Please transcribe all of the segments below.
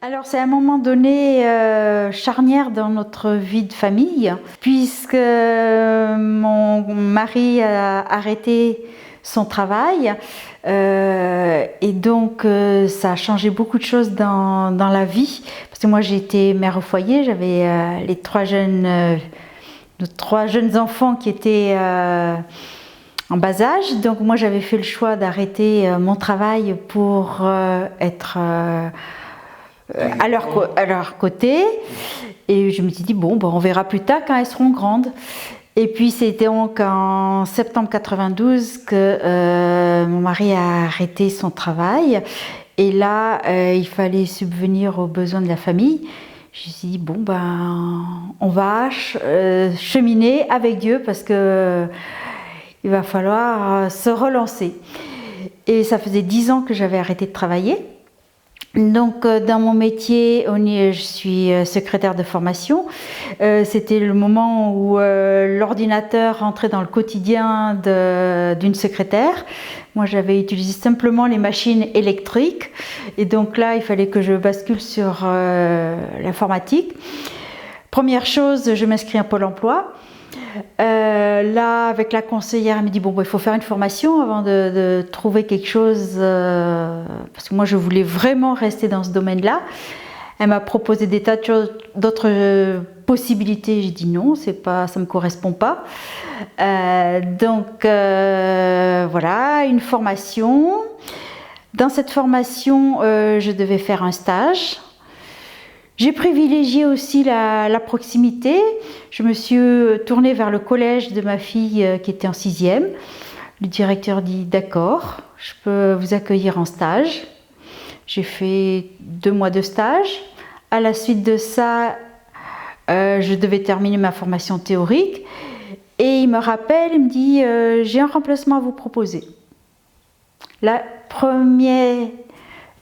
Alors c'est un moment donné charnière dans notre vie de famille, puisque mon mari a arrêté son travail et donc ça a changé beaucoup de choses dans la vie. Parce que moi j'étais mère au foyer, j'avais les trois jeunes enfants qui étaient en bas âge. Donc moi j'avais fait le choix d'arrêter mon travail pour être à leur côté, et je me suis dit bon, on verra plus tard quand elles seront grandes. Et puis c'était donc en septembre 92 que mon mari a arrêté son travail, et là il fallait subvenir aux besoins de la famille. Je me suis dit bon on va cheminer avec Dieu, parce que il va falloir se relancer. Et ça faisait 10 ans que j'avais arrêté de travailler. Donc dans mon métier, je suis secrétaire de formation. C'était le moment où l'ordinateur rentrait dans le quotidien d'une secrétaire. Moi j'avais utilisé simplement les machines électriques, et donc là il fallait que je bascule sur l'informatique. Première chose, je m'inscris à Pôle emploi. Là, avec la conseillère, elle me dit il faut faire une formation avant de trouver quelque chose, parce que moi je voulais vraiment rester dans ce domaine-là. Elle m'a proposé des tas d'autres possibilités. J'ai dit non, ça me correspond pas. Donc voilà, une formation. Dans cette formation, je devais faire un stage. J'ai privilégié aussi la proximité. Je me suis tournée vers le collège de ma fille qui était en 6e. Le directeur dit d'accord, je peux vous accueillir en stage. J'ai fait 2 mois de stage. À la suite de ça, je devais terminer ma formation théorique. Et il me rappelle, il me dit j'ai un remplacement à vous proposer. Le premier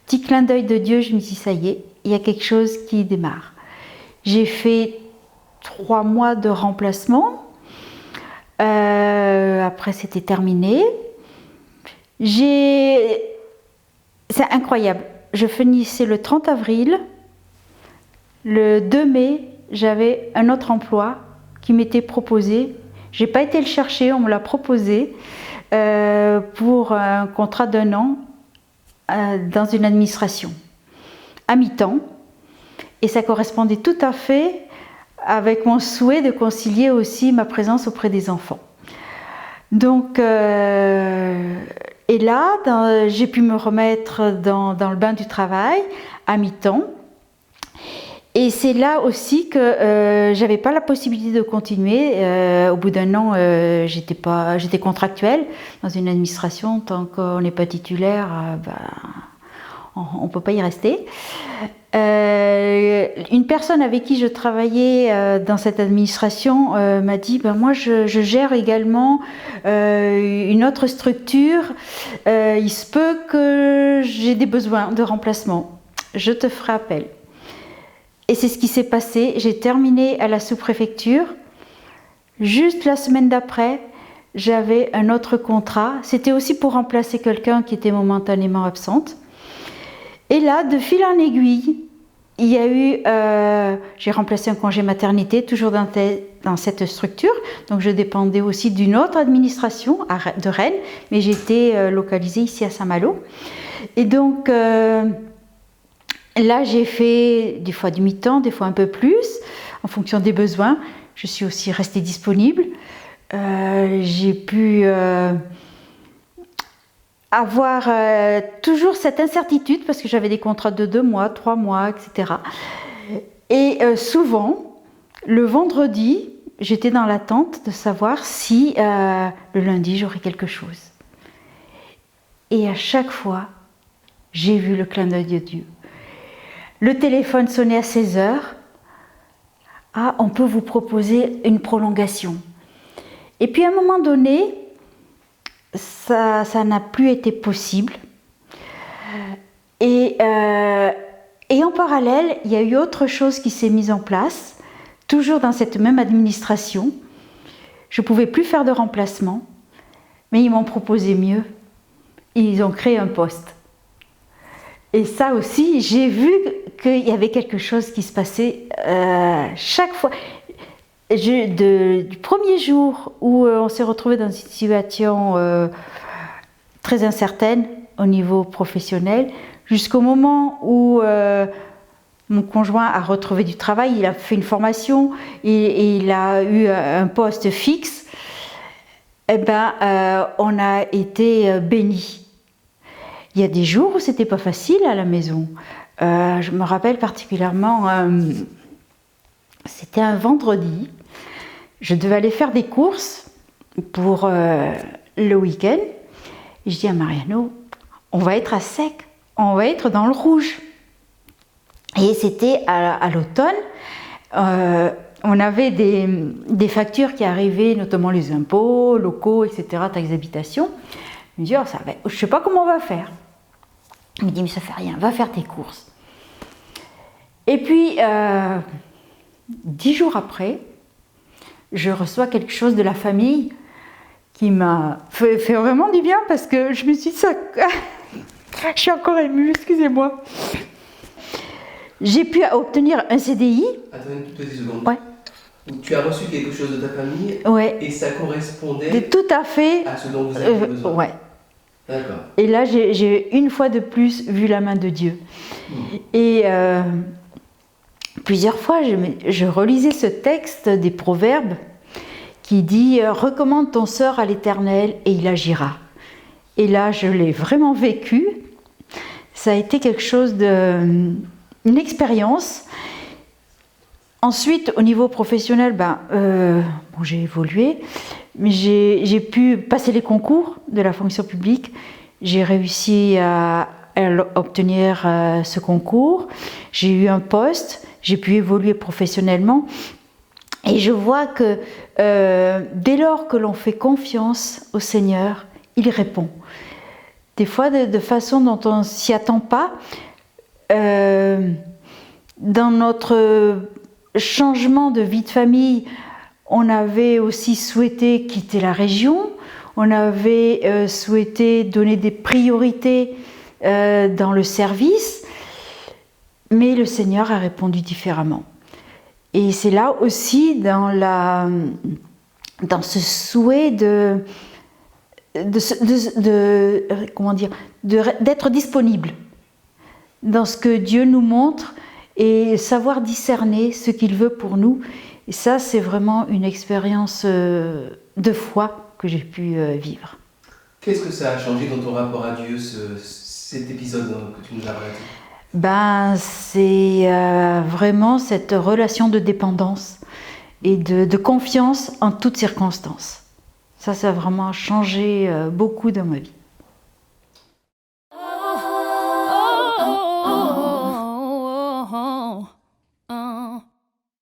petit clin d'œil de Dieu, je me dis ça y est, il y a quelque chose qui démarre. J'ai fait 3 mois de remplacement. Après, c'était terminé. C'est incroyable. Je finissais le 30 avril. Le 2 mai, j'avais un autre emploi qui m'était proposé. Je n'ai pas été le chercher, on me l'a proposé pour un contrat d'1 an dans une administration, à mi-temps, et ça correspondait tout à fait avec mon souhait de concilier aussi ma présence auprès des enfants. Donc, et là, j'ai pu me remettre dans le bain du travail à mi-temps. Et c'est là aussi que j'avais pas la possibilité de continuer. Au bout d'1 an, j'étais contractuelle dans une administration. Tant qu'on n'est pas titulaire, on peut pas y rester. Une personne avec qui je travaillais dans cette administration m'a dit moi je gère également une autre structure. Il se peut que j'ai des besoins de remplacement. Je te ferai appel. Et c'est ce qui s'est passé. J'ai terminé à la sous-préfecture. Juste la semaine d'après, j'avais un autre contrat. C'était aussi pour remplacer quelqu'un qui était momentanément absente. Et là, de fil en aiguille, il y a eu... j'ai remplacé un congé maternité, toujours dans cette structure. Donc je dépendais aussi d'une autre administration de Rennes, mais j'étais localisée ici à Saint-Malo. Et donc... là, j'ai fait des fois du mi-temps, des fois un peu plus, en fonction des besoins. Je suis aussi restée disponible. J'ai pu avoir toujours cette incertitude, parce que j'avais des contrats de 2 mois, 3 mois, etc. Et souvent, le vendredi, j'étais dans l'attente de savoir si le lundi, j'aurais quelque chose. Et à chaque fois, j'ai vu le clin d'œil de Dieu. Le téléphone sonnait à 16h. Ah, on peut vous proposer une prolongation. Et puis à un moment donné, ça n'a plus été possible. Et en parallèle, il y a eu autre chose qui s'est mise en place, toujours dans cette même administration. Je ne pouvais plus faire de remplacement, mais ils m'ont proposé mieux. Ils ont créé un poste. Et ça aussi, j'ai vu qu'il y avait quelque chose qui se passait chaque fois. Du premier jour où on s'est retrouvé dans une situation très incertaine au niveau professionnel, jusqu'au moment où mon conjoint a retrouvé du travail, il a fait une formation et il a eu un poste fixe, on a été bénis. Il y a des jours où c'était pas facile à la maison. Je me rappelle particulièrement, c'était un vendredi. Je devais aller faire des courses pour le week-end. Et je dis à Mariano, on va être à sec, on va être dans le rouge. Et c'était à l'automne. On avait des factures qui arrivaient, notamment les impôts locaux, etc., taxes d'habitation. Je me dis, je ne sais pas comment on va faire. Il me dit, mais ça ne fait rien, va faire tes courses. Et puis, 10 jours après, je reçois quelque chose de la famille qui m'a fait vraiment du bien parce que je me suis dit, je suis encore émue, excusez-moi. J'ai pu obtenir un CDI. Attends une petite seconde. Ouais. Tu as reçu quelque chose de ta famille et ça correspondait tout à fait à ce dont vous avez besoin. Ouais. D'accord. Et là, j'ai une fois de plus vu la main de Dieu. Et plusieurs fois, je relisais ce texte des Proverbes qui dit « Recommande ton sort à l'Éternel et il agira ». Et là, je l'ai vraiment vécu. Ça a été quelque chose une expérience. Ensuite, au niveau professionnel, j'ai évolué, mais j'ai pu passer les concours de la fonction publique. J'ai réussi à obtenir ce concours. J'ai eu un poste, j'ai pu évoluer professionnellement. Et je vois que dès lors que l'on fait confiance au Seigneur, il répond. Des fois, de façon dont on ne s'y attend pas. Dans notre changement de vie de famille, on avait aussi souhaité quitter la région, on avait souhaité donner des priorités dans le service, mais le Seigneur a répondu différemment. Et c'est là aussi dans ce souhait d'être disponible dans ce que Dieu nous montre et savoir discerner ce qu'il veut pour nous. Et ça, c'est vraiment une expérience de foi que j'ai pu vivre. Qu'est-ce que ça a changé dans ton rapport à Dieu, cet épisode que tu nous as relaté ? C'est vraiment cette relation de dépendance et de confiance en toutes circonstances. Ça a vraiment changé beaucoup dans ma vie.